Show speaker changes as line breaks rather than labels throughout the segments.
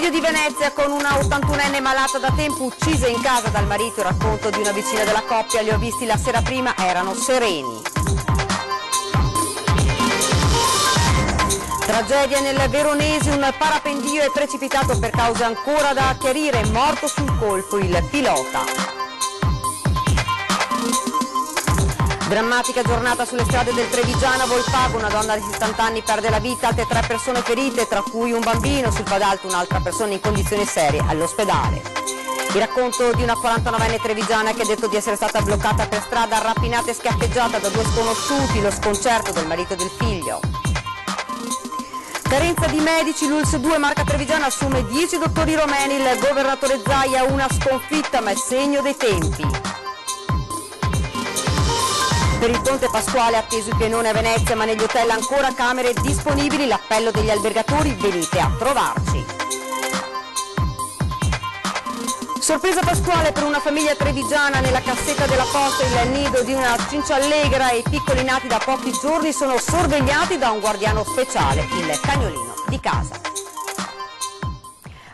L'omicidio di Venezia con una 81enne malata da tempo uccisa in casa dal marito. Il racconto di una vicina della coppia: li ho visti la sera prima, erano sereni. Tragedia nel Veronese, un parapendio è precipitato per cause ancora da chiarire, è morto sul colpo il pilota. Drammatica giornata sulle strade del Trevigiano. A Volpago una donna di 70 anni perde la vita, altre 3 persone ferite, tra cui un bambino. Sul Padalto un'altra persona in condizioni serie all'ospedale. Il racconto di una 49enne trevigiana che ha detto di essere stata bloccata per strada, rapinata e schiaffeggiata da 2 sconosciuti, lo sconcerto del marito e del figlio. Carenza di medici, l'ULSS 2 Marca Trevigiana assume 10 dottori romeni, il governatore Zaia una sconfitta ma è segno dei tempi. Per il ponte pasquale atteso il pienone a Venezia, ma negli hotel ancora camere disponibili, l'appello degli albergatori: venite a trovarci. Sorpresa pasquale per una famiglia trevigiana: nella cassetta della posta il nido di una cinciallegra e i piccoli nati da pochi giorni sono sorvegliati da un guardiano speciale, il cagnolino di casa.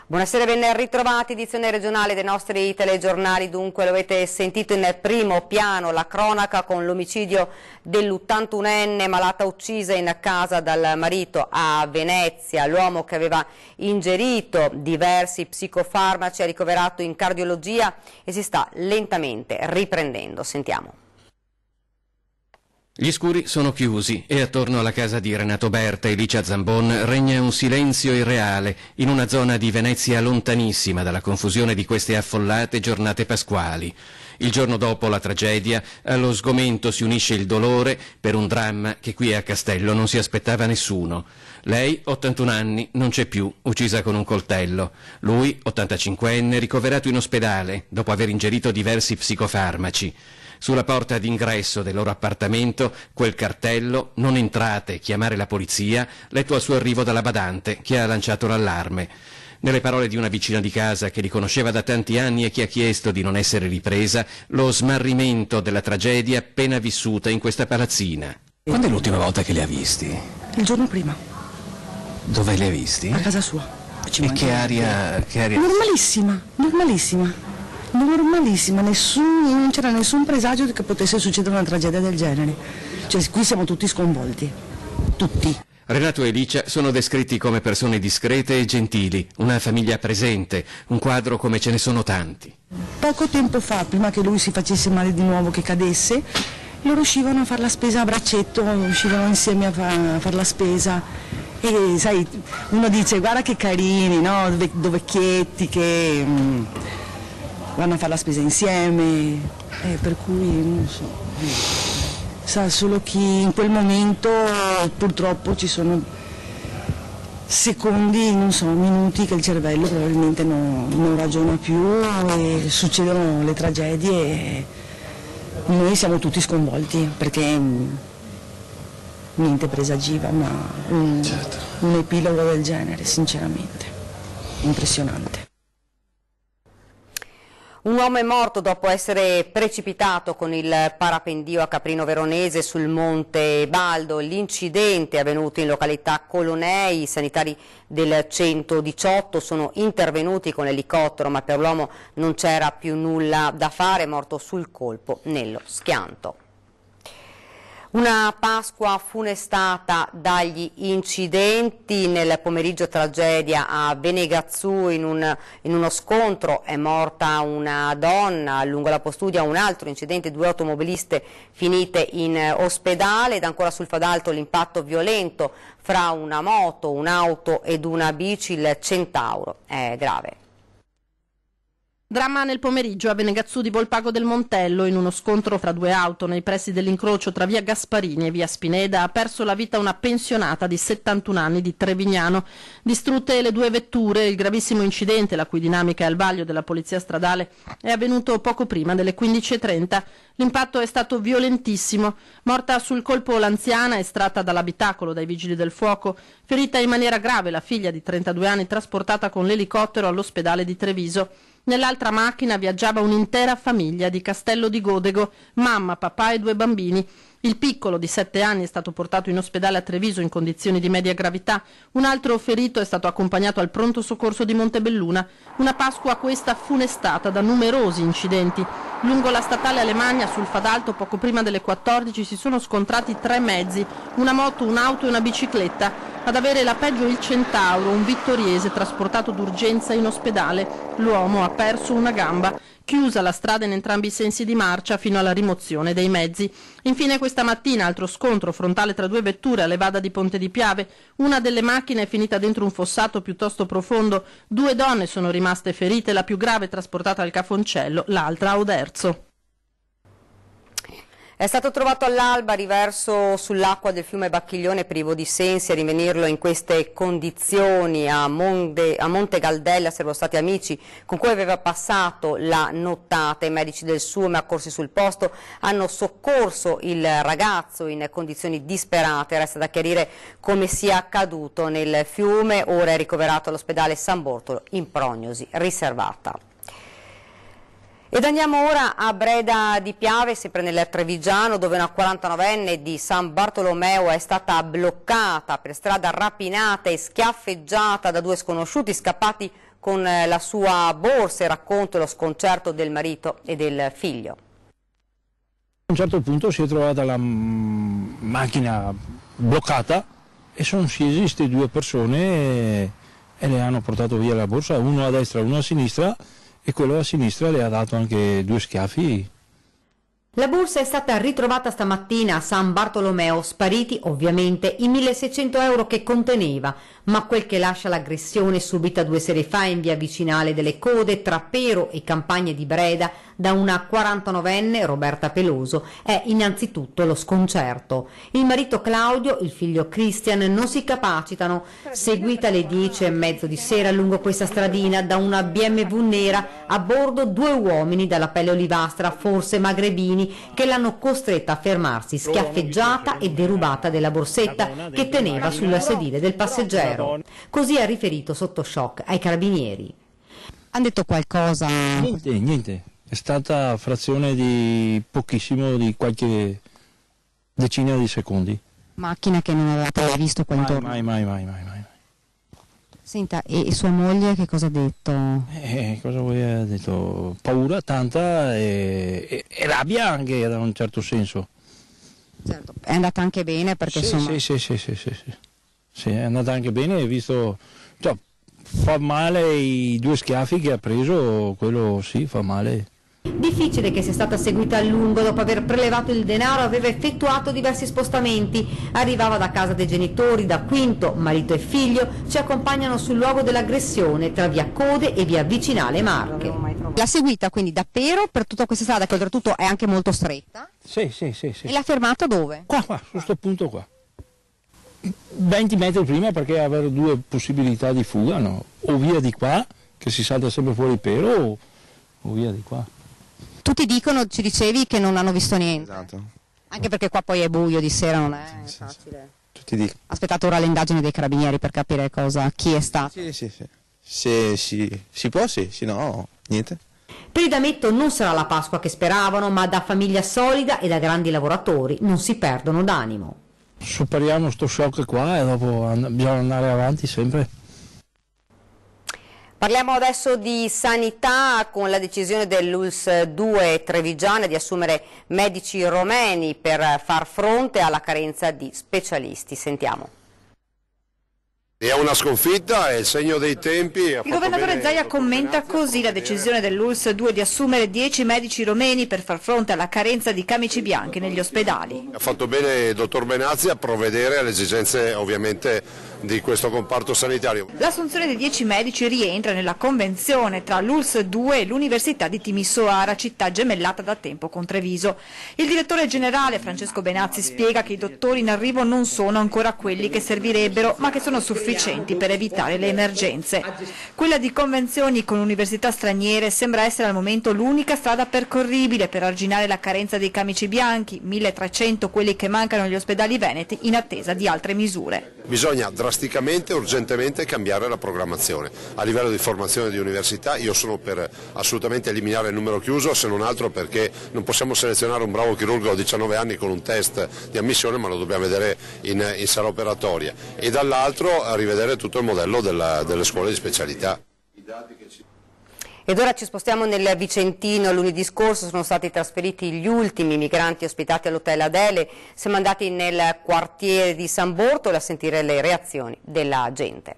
Buonasera, ben ritrovati, edizione regionale dei nostri telegiornali. Dunque lo avete sentito in primo piano la cronaca con l'omicidio dell'81enne malata uccisa in casa dal marito a Venezia. L'uomo, che aveva ingerito diversi psicofarmaci, è ricoverato in cardiologia e si sta lentamente riprendendo. Sentiamo.
Gli scuri sono chiusi e attorno alla casa di Renato Berta e Licia Zambon regna un silenzio irreale in una zona di Venezia lontanissima dalla confusione di queste affollate giornate pasquali. Il giorno dopo la tragedia, allo sgomento si unisce il dolore per un dramma che qui a Castello non si aspettava nessuno. Lei, 81 anni, non c'è più, uccisa con un coltello. Lui, 85enne, ricoverato in ospedale dopo aver ingerito diversi psicofarmaci. Sulla porta d'ingresso del loro appartamento quel cartello: non entrate, chiamare la polizia, letto al suo arrivo dalla badante che ha lanciato l'allarme. Nelle parole di una vicina di casa che li conosceva da tanti anni e che ha chiesto di non essere ripresa, lo smarrimento della tragedia appena vissuta in questa palazzina.
Quando è l'ultima volta che li ha visti?
Il giorno prima.
Dove li ha visti?
A casa sua.
E che aria?
Normalissima, normalissima. Normalissima, non c'era nessun presagio che potesse succedere una tragedia del genere. Cioè, qui siamo tutti sconvolti, tutti.
Renato e Licia sono descritti come persone discrete e gentili, una famiglia presente, un quadro come ce ne sono tanti.
Poco tempo fa, prima che lui si facesse male di nuovo, che cadesse, loro uscivano a fare la spesa a braccetto, uscivano insieme a fare la spesa. E sai, uno dice: guarda che carini, no? Due vecchietti che vanno a fare la spesa insieme, per cui non so, sa solo chi in quel momento. Purtroppo ci sono secondi, non so, minuti che il cervello probabilmente non ragiona più e succedono le tragedie e noi siamo tutti sconvolti perché niente presagiva un epilogo del genere, sinceramente, impressionante.
Un uomo è morto dopo essere precipitato con il parapendio a Caprino Veronese sul Monte Baldo. L'incidente è avvenuto in località Colonei. I sanitari del 118 sono intervenuti con l'elicottero, ma per l'uomo non c'era più nulla da fare, è morto sul colpo nello schianto. Una Pasqua funestata dagli incidenti. Nel pomeriggio tragedia a Venegazzù, in uno scontro è morta una donna. Lungo la Postudia un altro incidente, 2 automobiliste finite in ospedale. Ed ancora sul Fadalto l'impatto violento fra una moto, un'auto ed una bici, il Centauro è grave.
Dramma nel pomeriggio a Venegazzù di Volpago del Montello. In uno scontro fra 2 auto nei pressi dell'incrocio tra via Gasparini e via Spineda ha perso la vita una pensionata di 71 anni di Trevignano. Distrutte le 2 vetture, il gravissimo incidente, la cui dinamica è al vaglio della polizia stradale, è avvenuto poco prima delle 15:30. L'impatto è stato violentissimo. Morta sul colpo l'anziana, estratta dall'abitacolo dai vigili del fuoco. Ferita in maniera grave la figlia di 32 anni, trasportata con l'elicottero all'ospedale di Treviso. Nell'altra macchina viaggiava un'intera famiglia di Castello di Godego, mamma, papà e 2 bambini. Il piccolo di 7 anni è stato portato in ospedale a Treviso in condizioni di media gravità. Un altro ferito è stato accompagnato al pronto soccorso di Montebelluna. Una Pasqua questa funestata da numerosi incidenti. Lungo la statale Alemagna, sul Fadalto, poco prima delle 14 si sono scontrati 3 mezzi, una moto, un'auto e una bicicletta. Ad avere la peggio il Centauro, un vittoriese trasportato d'urgenza in ospedale. L'uomo ha perso una gamba. Chiusa la strada in entrambi i sensi di marcia fino alla rimozione dei mezzi. Infine questa mattina altro scontro frontale tra 2 vetture a Levada di Ponte di Piave. Una delle macchine è finita dentro un fossato piuttosto profondo. 2 donne sono rimaste ferite, la più grave trasportata al Cafoncello, l'altra a Oderzo.
È stato trovato all'alba riverso sull'acqua del fiume Bacchiglione privo di sensi. A rivenirlo in queste condizioni a Monte Galdella sarebbero stati amici con cui aveva passato la nottata. I medici del SUME accorsi sul posto hanno soccorso il ragazzo in condizioni disperate. Resta da chiarire come sia accaduto nel fiume. Ora è ricoverato all'ospedale San Bortolo in prognosi riservata. Ed andiamo ora a Breda di Piave, sempre nel Trevigiano, dove una 49enne di San Bartolomeo è stata bloccata per strada, rapinata e schiaffeggiata da 2 sconosciuti scappati con la sua borsa. Il racconto e lo sconcerto del marito e del figlio.
A un certo punto si è trovata la macchina bloccata e sono scesi queste 2 persone e le hanno portato via la borsa, uno a destra e uno a sinistra. E quello a sinistra le ha dato anche 2 schiaffi.
La borsa è stata ritrovata stamattina a San Bartolomeo, spariti ovviamente i 1.600 euro che conteneva, ma quel che lascia l'aggressione subita 2 sere fa in via Vicinale delle Code tra Pero e Campagne di Breda da una 49enne, Roberta Peloso, è innanzitutto lo sconcerto. Il marito Claudio, il figlio Christian non si capacitano. Seguita alle 10:30 di sera lungo questa stradina da una BMW nera, a bordo 2 uomini dalla pelle olivastra, forse magrebini, che l'hanno costretta a fermarsi, schiaffeggiata e derubata della borsetta che teneva sul sedile del passeggero. Così ha riferito sotto shock ai carabinieri.
Hanno detto qualcosa?
Niente. È stata frazione di pochissimo, di qualche decina di secondi.
Macchina che non avevate mai visto qua intorno?
Mai.
Senta, e sua moglie che cosa ha detto?
Cosa vuoi ha detto? Paura tanta e rabbia anche da un certo senso.
Certo, è andata anche bene perché insomma...
Sì, è andata anche bene, visto... Cioè, fa male i 2 schiaffi che ha preso, quello sì, fa male.
Difficile che sia stata seguita a lungo. Dopo aver prelevato il denaro aveva effettuato diversi spostamenti. Arrivava da casa dei genitori, da Quinto, marito e figlio, ci accompagnano sul luogo dell'aggressione tra via Code e via Vicinale Marche.
L'ha seguita quindi da Pero per tutta questa strada che oltretutto è anche molto stretta?
Sì.
E l'ha fermato dove?
Qua, su questo punto qua. 20 metri prima perché aveva 2 possibilità di fuga, no? O via di qua, che si salta sempre fuori Pero, o via di qua.
Tutti dicono, ci dicevi, che non hanno visto niente.
Esatto.
Anche perché qua poi è buio di sera, non è facile.
Tutti dicono.
Aspettate ora le indagini dei carabinieri per capire chi è stato.
Sì. Se si può, sì, se no, niente.
Per i D'Ametto non sarà la Pasqua che speravano, ma da famiglia solida e da grandi lavoratori non si perdono d'animo.
Superiamo sto shock qua e dopo bisogna andare avanti sempre.
Parliamo adesso di sanità, con la decisione dell'ULSS 2 Trevigiana di assumere medici romeni per far fronte alla carenza di specialisti. Sentiamo.
È una sconfitta, è il segno dei tempi.
Il governatore Zaia commenta così la decisione dell'ULSS 2 di assumere 10 medici romeni per far fronte alla carenza di camici bianchi negli ospedali.
Ha fatto bene il dottor Benazzi a provvedere alle esigenze ovviamente di questo comparto sanitario.
L'assunzione dei 10 medici rientra nella convenzione tra l'ULSS 2 e l'Università di Timisoara, città gemellata da tempo con Treviso. Il direttore generale Francesco Benazzi spiega che i dottori in arrivo non sono ancora quelli che servirebbero, ma che sono sufficienti per evitare le emergenze. Quella di convenzioni con università straniere sembra essere al momento l'unica strada percorribile per arginare la carenza dei camici bianchi, 1300 quelli che mancano agli ospedali veneti in attesa di altre misure.
Bisogna drasticamente, urgentemente cambiare la programmazione. A livello di formazione di università io sono per assolutamente eliminare il numero chiuso, se non altro perché non possiamo selezionare un bravo chirurgo a 19 anni con un test di ammissione, ma lo dobbiamo vedere in sala operatoria, e dall'altro rivedere tutto il modello delle scuole di specialità.
Ed ora ci spostiamo nel Vicentino. Lunedì scorso sono stati trasferiti gli ultimi migranti ospitati all'Hotel Adele. Siamo andati nel quartiere di San Bortolo a sentire le reazioni della gente.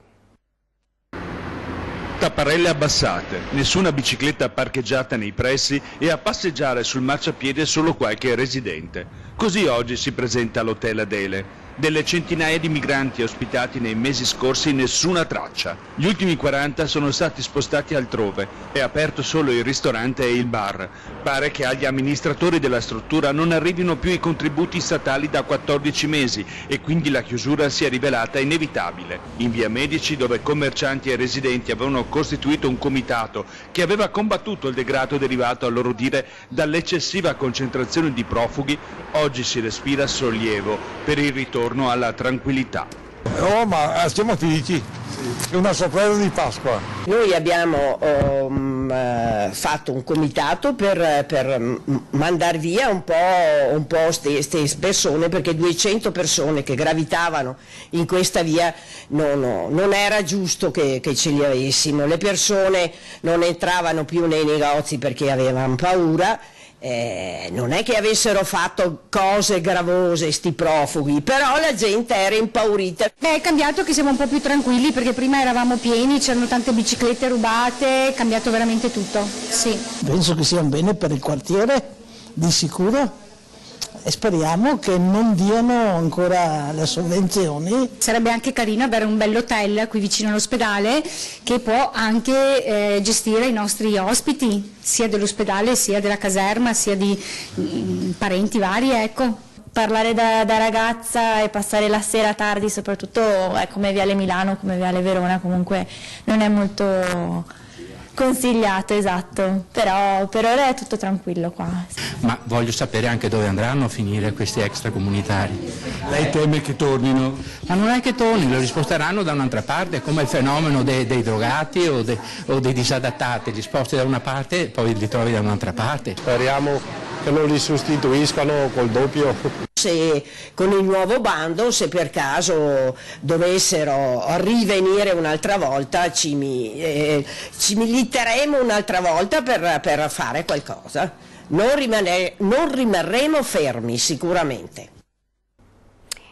Tapparelle abbassate, nessuna bicicletta parcheggiata nei pressi e a passeggiare sul marciapiede solo qualche residente. Così oggi si presenta all'Hotel Adele. Delle centinaia di migranti ospitati nei mesi scorsi nessuna traccia. Gli ultimi 40 sono stati spostati altrove, è aperto solo il ristorante e il bar. Pare che agli amministratori della struttura non arrivino più i contributi statali da 14 mesi e quindi la chiusura si è rivelata inevitabile. In via Medici, dove commercianti e residenti avevano costituito un comitato che aveva combattuto il degrado derivato, a loro dire, dall'eccessiva concentrazione di profughi, oggi si respira sollievo per il ritorno alla tranquillità.
Oh, ma siamo felici, è una sorpresa di Pasqua.
Noi abbiamo fatto un comitato per mandare via un po' queste persone, perché 200 persone che gravitavano in questa via non era giusto che ce li avessimo. Le persone non entravano più nei negozi perché avevano paura. Non è che avessero fatto cose gravose sti profughi, però la gente era impaurita.
Beh, è cambiato che siamo un po' più tranquilli, perché prima eravamo pieni, c'erano tante biciclette rubate, è cambiato veramente tutto, sì.
Penso che sia un bene per il quartiere, di sicuro, e speriamo che non diano ancora le sovvenzioni.
Sarebbe anche carino avere un bell'hotel qui vicino all'ospedale che può anche gestire i nostri ospiti, sia dell'ospedale sia della caserma, sia di parenti vari, ecco.
Parlare da ragazza e passare la sera tardi, soprattutto come Viale Milano, come Viale Verona, comunque non è molto consigliato, esatto, però per ora è tutto tranquillo qua.
Ma voglio sapere anche dove andranno a finire questi extracomunitari.
Lei teme che tornino?
Ma non è che tornino, li sposteranno da un'altra parte, come il fenomeno dei drogati o dei disadattati, li sposti da una parte e poi li trovi da un'altra parte.
Speriamo che non li sostituiscano col doppio.
Se con il nuovo bando, se per caso dovessero rivenire un'altra volta, ci militeremo un'altra volta per fare qualcosa. Non rimarremo fermi sicuramente.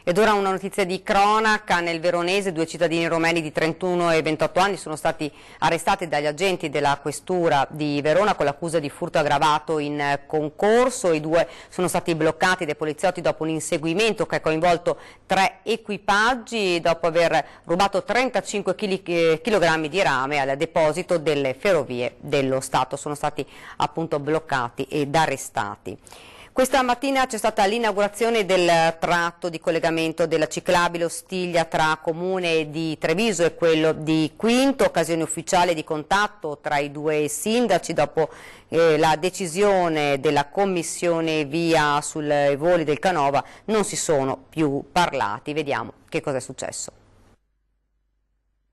Ed ora una notizia di cronaca. Nel Veronese 2 cittadini romeni di 31 e 28 anni sono stati arrestati dagli agenti della questura di Verona con l'accusa di furto aggravato in concorso. I 2 sono stati bloccati dai poliziotti dopo un inseguimento che ha coinvolto 3 equipaggi dopo aver rubato 35 kg di rame al deposito delle ferrovie dello Stato. Sono stati appunto bloccati ed arrestati. Questa mattina c'è stata l'inaugurazione del tratto di collegamento della ciclabile Ostiglia tra Comune di Treviso e quello di Quinto, occasione ufficiale di contatto tra i 2 sindaci dopo la decisione della Commissione Via sui voli del Canova. Non si sono più parlati, vediamo che cosa è successo.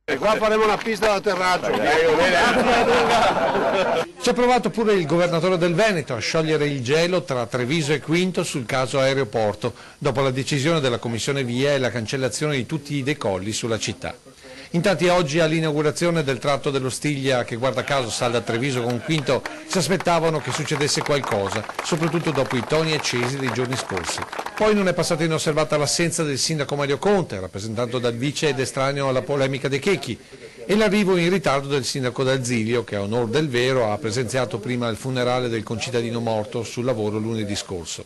E qua faremo una pista d'atterraggio.
Ci ha provato pure il governatore del Veneto a sciogliere il gelo tra Treviso e Quinto sul caso aeroporto, dopo la decisione della Commissione Via e la cancellazione di tutti i decolli sulla città. Intanto oggi all'inaugurazione del tratto dell'Ostiglia, che guarda caso salda a Treviso con Quinto, si aspettavano che succedesse qualcosa, soprattutto dopo i toni accesi dei giorni scorsi. Poi non è passata inosservata l'assenza del sindaco Mario Conte, rappresentato dal vice ed estraneo alla polemica dei Checchi, e l'arrivo in ritardo del sindaco D'Arzilio, che a onor del vero ha presenziato prima il funerale del concittadino morto sul lavoro lunedì scorso.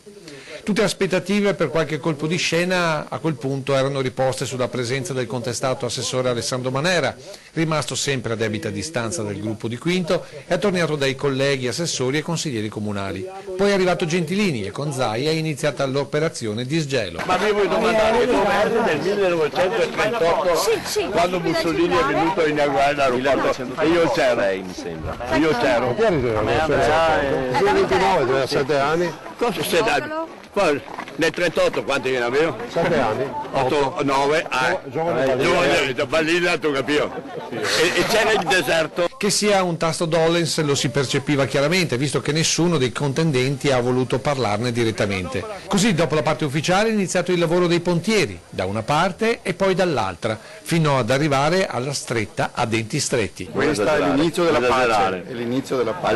Tutte aspettative per qualche colpo di scena a quel punto erano riposte sulla presenza del contestato assessore Alessandro Manera, rimasto sempre a debita distanza del gruppo di Quinto e attorniato dai colleghi assessori e consiglieri comunali. Poi è arrivato Gentilini e con Zai è iniziata l'operazione di sgelo.
Ma vi vuoi domandare dove è nel 1938 quando Mussolini è venuto a inaugurare l'aeroporto? E io c'ero, mi sembra. Io c'ero.
Nel 29, 7 anni.
Cosa 7 anni? Poi Nel 38 quanti ne avevo?
7 anni.
8, 9, giovane, ballina, tu capito? E c'era il deserto.
Che sia un tasto Dollens lo si percepiva chiaramente, visto che nessuno dei contendenti ha voluto parlarne direttamente. Così, dopo la parte ufficiale, è iniziato il lavoro dei pontieri, da una parte e poi dall'altra, fino ad arrivare alla stretta a denti stretti.
Questo è l'inizio della pace. È l'inizio della pace.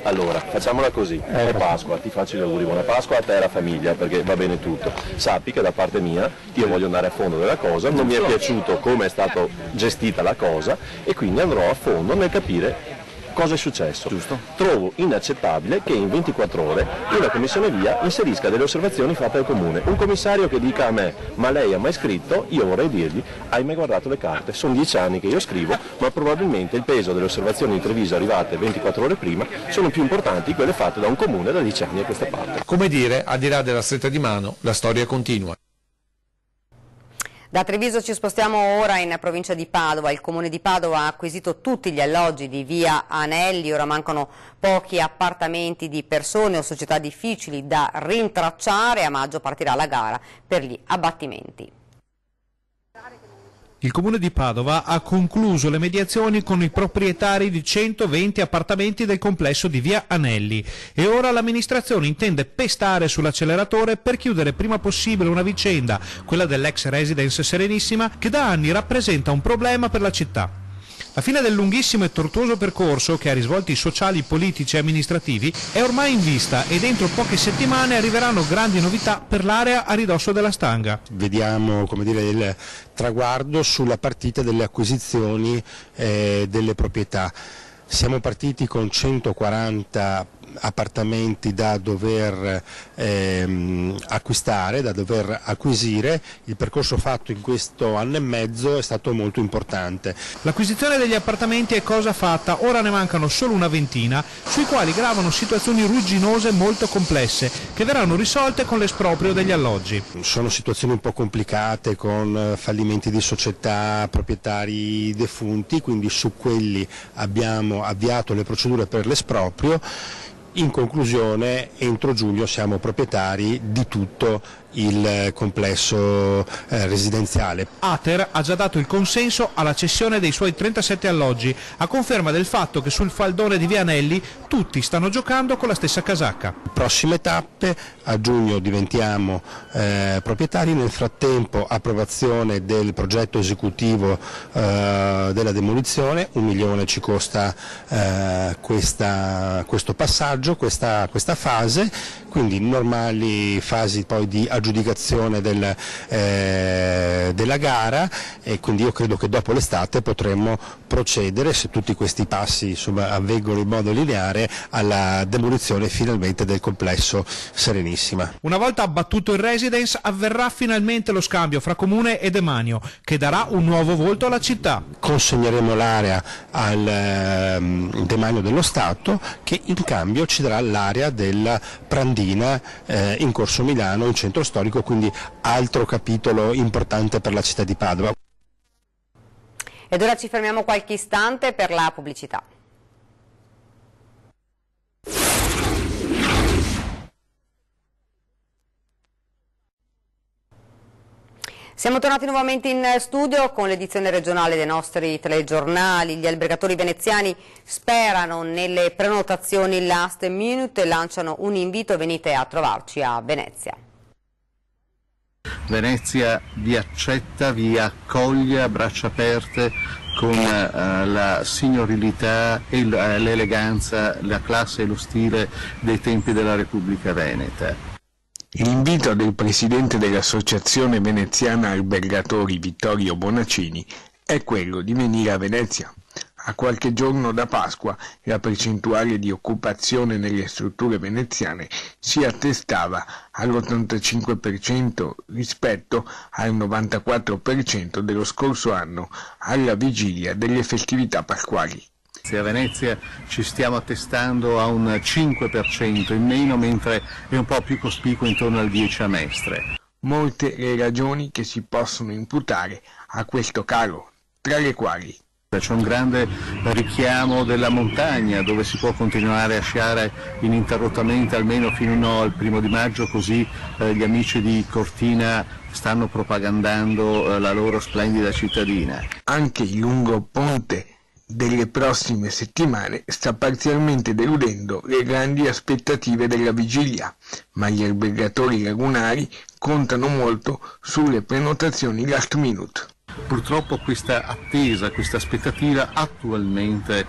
Allora, facciamola così. È Pasqua, ti faccio gli auguri, buona Pasqua a te e alla famiglia, perché va bene tutto. Sappi che da parte mia io voglio andare a fondo della cosa, non mi è piaciuto come è stata gestita la cosa e quindi andrò a fondo nel capire cosa è successo. Giusto. Trovo inaccettabile che in 24 ore una commissione via inserisca delle osservazioni fatte al comune. Un commissario che dica a me, ma lei ha mai scritto? Io vorrei dirgli, hai mai guardato le carte? Sono 10 anni che io scrivo, ma probabilmente il peso delle osservazioni di Treviso arrivate 24 ore prima sono più importanti quelle fatte da un comune da 10 anni a questa parte.
Come dire, al di là della stretta di mano, la storia continua.
Da Treviso ci spostiamo ora in provincia di Padova. Il comune di Padova ha acquisito tutti gli alloggi di via Anelli, ora mancano pochi appartamenti di persone o società difficili da rintracciare. A maggio partirà la gara per gli abbattimenti.
Il Comune di Padova ha concluso le mediazioni con i proprietari di 120 appartamenti del complesso di via Anelli e ora l'amministrazione intende pestare sull'acceleratore per chiudere prima possibile una vicenda, quella dell'ex residence Serenissima, che da anni rappresenta un problema per la città. La fine del lunghissimo e tortuoso percorso, che ha risvolti sociali, politici e amministrativi, è ormai in vista e dentro poche settimane arriveranno grandi novità per l'area a ridosso della Stanga.
Vediamo, come dire, il traguardo sulla partita delle acquisizioni delle proprietà. Siamo partiti con 140 appartamenti da dover acquistare, da dover acquisire. Il percorso fatto in questo anno e mezzo è stato molto importante.
L'acquisizione degli appartamenti è cosa fatta, ora ne mancano solo una ventina, sui quali gravano situazioni rugginose molto complesse, che verranno risolte con l'esproprio degli alloggi.
Sono situazioni un po' complicate, con fallimenti di società, proprietari defunti, quindi su quelli abbiamo avviato le procedure per l'esproprio. In conclusione, entro giugno siamo proprietari di tutto il complesso residenziale.
Ater ha già dato il consenso alla cessione dei suoi 37 alloggi, a conferma del fatto che sul faldone di via Anelli tutti stanno giocando con la stessa casacca.
Prossime tappe, a giugno diventiamo proprietari, nel frattempo approvazione del progetto esecutivo della demolizione, 1 milione ci costa questo passaggio, questa fase, quindi normali fasi poi di aggiudicazione della gara, e quindi io credo che dopo l'estate potremmo procedere, se tutti questi passi insomma avvengono in modo lineare, alla demolizione finalmente del complesso Serenissima.
Una volta abbattuto il residence avverrà finalmente lo scambio fra Comune e Demanio, che darà un nuovo volto alla città.
Consegneremo l'area al Demanio dello Stato, che in cambio ci darà l'area della Prandina in Corso Milano, in centro storico, quindi altro capitolo importante per la città di Padova.
Ed ora ci fermiamo qualche istante per la pubblicità. Siamo tornati nuovamente in studio con l'edizione regionale dei nostri telegiornali. Gli albergatori veneziani sperano nelle prenotazioni last minute e lanciano un invito: venite a trovarci a Venezia.
Venezia vi accetta, vi accoglie a braccia aperte, con la signorilità e l'eleganza, la classe e lo stile dei tempi della Repubblica Veneta.
L'invito del presidente dell'Associazione Veneziana Albergatori, Vittorio Bonaccini, è quello di venire a Venezia. A qualche giorno da Pasqua la percentuale di occupazione nelle strutture veneziane si attestava all'85% rispetto al 94% dello scorso anno, alla vigilia delle festività pasquali.
A Venezia ci stiamo attestando a un 5% in meno, mentre è un po' più cospicuo intorno al 10% a Mestre.
Molte le ragioni che si possono imputare a questo calo, tra le quali
C'è un grande richiamo della montagna dove si può continuare a sciare ininterrottamente almeno fino al 1° maggio, così gli amici di Cortina stanno propagandando la loro splendida cittadina.
Anche il lungo ponte delle prossime settimane sta parzialmente deludendo le grandi aspettative della vigilia, ma gli albergatori lagunari contano molto sulle prenotazioni last minute.
Purtroppo questa attesa, questa aspettativa attualmente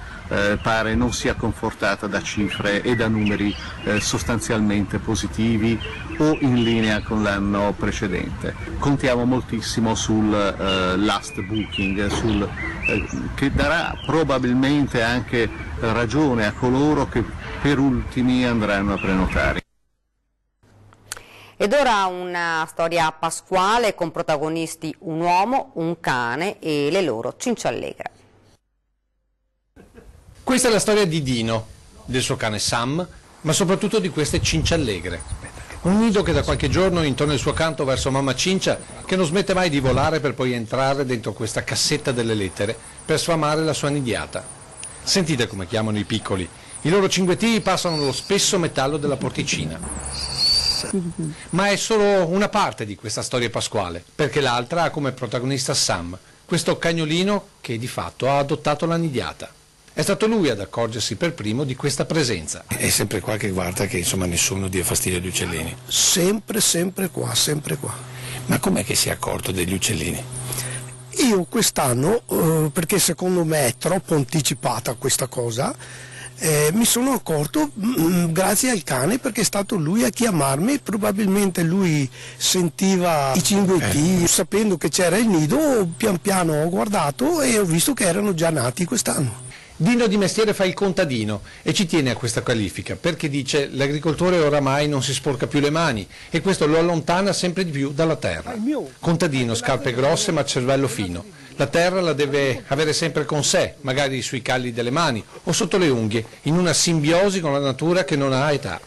pare non sia confortata da cifre e da numeri sostanzialmente positivi o in linea con l'anno precedente. Contiamo moltissimo sul last booking, che darà probabilmente anche ragione a coloro che per ultimi andranno a prenotare.
Ed ora una storia pasquale con protagonisti un uomo, un cane e le loro cinciallegre.
Questa è la storia di Dino, del suo cane Sam, ma soprattutto di queste cinciallegre. Un nido che da qualche giorno intorno il suo canto verso mamma Cincia, che non smette mai di volare per poi entrare dentro questa cassetta delle lettere per sfamare la sua nidiata. Sentite come chiamano i piccoli. I loro cinguettini passano lo spesso metallo della porticina. Ma è solo una parte di questa storia pasquale, perché l'altra ha come protagonista Sam, questo cagnolino che di fatto ha adottato la nidiata. È stato lui ad accorgersi per primo di questa presenza.
È sempre qua che guarda che insomma nessuno dia fastidio agli uccellini. Sempre qua.
Ma com'è che si è accorto degli uccellini?
Io quest'anno, perché secondo me è troppo anticipata questa cosa, mi sono accorto grazie al cane, perché è stato lui a chiamarmi. Probabilmente lui sentiva i cinguettini, sapendo che c'era il nido, pian piano ho guardato e ho visto che erano già nati quest'anno.
Dino di mestiere fa il contadino e ci tiene a questa qualifica, perché dice l'agricoltore oramai non si sporca più le mani e questo lo allontana sempre di più dalla terra. Contadino, scarpe grosse ma cervello fino. La terra la deve avere sempre con sé, magari sui calli delle mani o sotto le unghie, in una simbiosi con la natura che non ha età.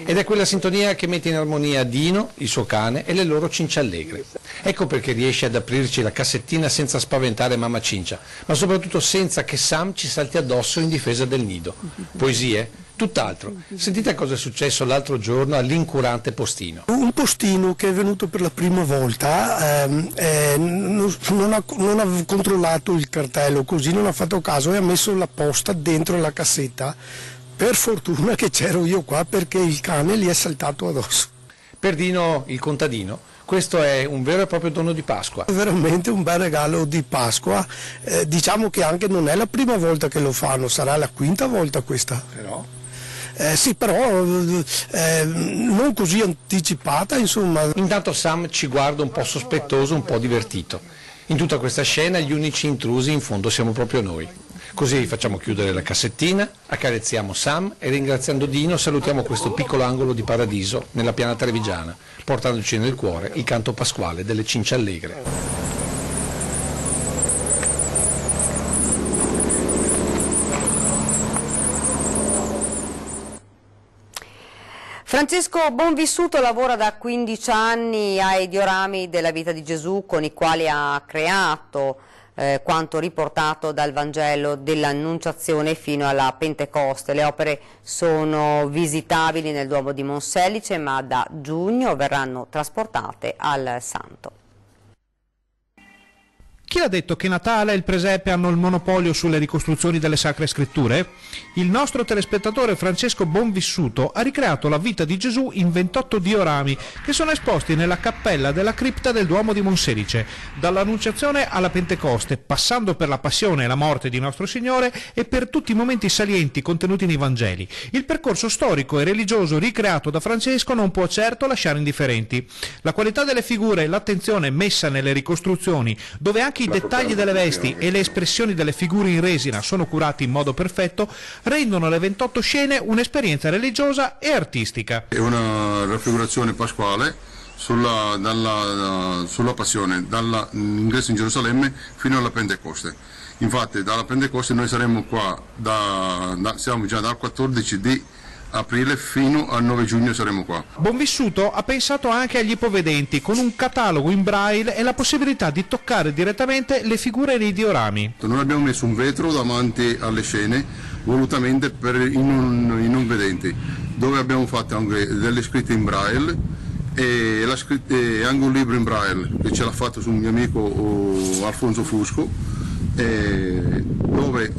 Ed è quella sintonia che mette in armonia Dino, il suo cane, e le loro cinciallegre. Ecco perché riesce ad aprirci la cassettina senza spaventare mamma Cincia, ma soprattutto senza che Sam ci salti addosso in difesa del nido. Poesie? Tutt'altro. Sentite cosa è successo l'altro giorno all'incurante postino.
Un postino che è venuto per la prima volta non ha controllato il cartello, così non ha fatto caso e ha messo la posta dentro la cassetta. Per fortuna che c'ero io qua, perché il cane gli è saltato addosso.
Per Dino, il contadino, questo è un vero e proprio dono di Pasqua.
È veramente un bel regalo di Pasqua, diciamo che anche non è la prima volta che lo fanno, sarà la quinta volta questa.
Però?
Sì, però non così anticipata, insomma.
Intanto Sam ci guarda un po' sospettoso, un po' divertito. In tutta questa scena gli unici intrusi in fondo siamo proprio noi. Così facciamo chiudere la cassettina, accarezziamo Sam e ringraziando Dino salutiamo questo piccolo angolo di paradiso nella piana trevigiana, portandoci nel cuore il canto pasquale delle cinciallegre.
Francesco Bonvissuto lavora da 15 anni ai diorami della vita di Gesù, con i quali ha creato quanto riportato dal Vangelo dell'Annunciazione fino alla Pentecoste. Le opere sono visitabili nel Duomo di Monselice, ma da giugno verranno trasportate al Santo.
Chi ha detto che Natale e il presepe hanno il monopolio sulle ricostruzioni delle Sacre Scritture? Il nostro telespettatore Francesco Bonvissuto ha ricreato la vita di Gesù in 28 diorami che sono esposti nella cappella della cripta del Duomo di Monselice, dall'Annunciazione alla Pentecoste, passando per la passione e la morte di nostro Signore e per tutti i momenti salienti contenuti nei Vangeli. Il percorso storico e religioso ricreato da Francesco non può certo lasciare indifferenti. La qualità delle figure e l'attenzione messa nelle ricostruzioni, dove anche i dettagli delle vesti e le espressioni delle figure in resina sono curati in modo perfetto, rendono le 28 scene un'esperienza religiosa e artistica.
È una raffigurazione pasquale sulla passione, dall'ingresso in Gerusalemme fino alla Pentecoste. Infatti dalla Pentecoste noi saremo qua, siamo già dal 14 di aprile fino al 9 giugno saremo qua.
Buonvissuto ha pensato anche agli ipovedenti, con un catalogo in braille e la possibilità di toccare direttamente le figure nei diorammi.
Noi abbiamo messo un vetro davanti alle scene volutamente per i non vedenti, dove abbiamo fatto anche delle scritte in braille e anche un libro in braille che ce l'ha fatto su un mio amico Alfonso Fusco, dove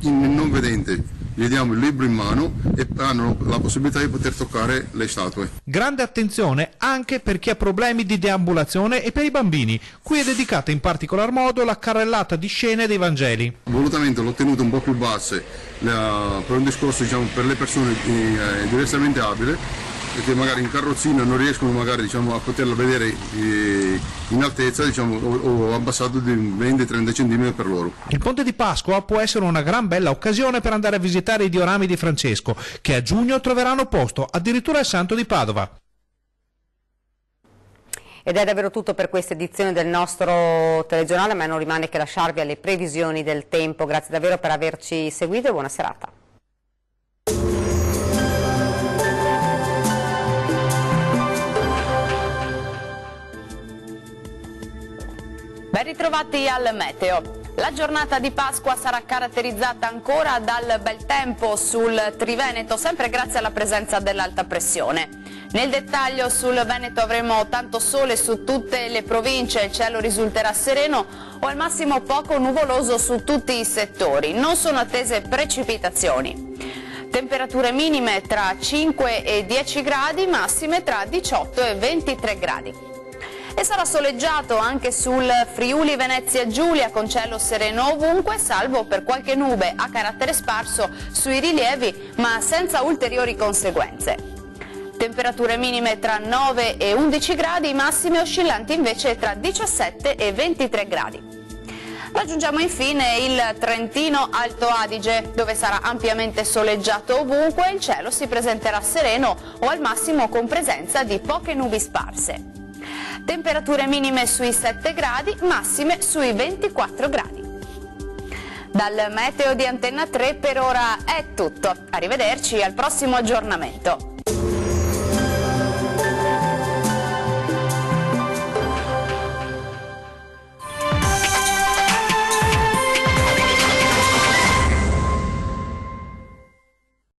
i non vedenti gli diamo il libro in mano e hanno la possibilità di poter toccare le statue.
Grande attenzione anche per chi ha problemi di deambulazione e per i bambini, cui è dedicata in particolar modo la carrellata di scene dei Vangeli.
Volutamente l'ho tenuta un po' più basse per un discorso, diciamo, per le persone diversamente abili, che magari in carrozzina non riescono magari, diciamo, a poterla vedere in altezza, diciamo, ho abbassato di 20-30 cm per loro.
Il Ponte di Pasqua può essere una gran bella occasione per andare a visitare i diorammi di Francesco, che a giugno troveranno posto addirittura al Santo di Padova.
Ed è davvero tutto per questa edizione del nostro telegiornale, a me non rimane che lasciarvi alle previsioni del tempo. Grazie davvero per averci seguito e buona serata.
Ben ritrovati al meteo. La giornata di Pasqua sarà caratterizzata ancora dal bel tempo sul Triveneto, sempre grazie alla presenza dell'alta pressione. Nel dettaglio sul Veneto avremo tanto sole su tutte le province, il cielo risulterà sereno o al massimo poco nuvoloso su tutti i settori. Non sono attese precipitazioni. Temperature minime tra 5 e 10 gradi, massime tra 18 e 23 gradi. E sarà soleggiato anche sul Friuli Venezia Giulia, con cielo sereno ovunque, salvo per qualche nube a carattere sparso sui rilievi, ma senza ulteriori conseguenze. Temperature minime tra 9 e 11 gradi, massime oscillanti invece tra 17 e 23 gradi. Raggiungiamo infine il Trentino Alto Adige, dove sarà ampiamente soleggiato ovunque e il cielo si presenterà sereno o al massimo con presenza di poche nubi sparse. Temperature minime sui 7 gradi, massime sui 24 gradi. Dal meteo di Antenna 3 per ora è tutto. Arrivederci al prossimo aggiornamento.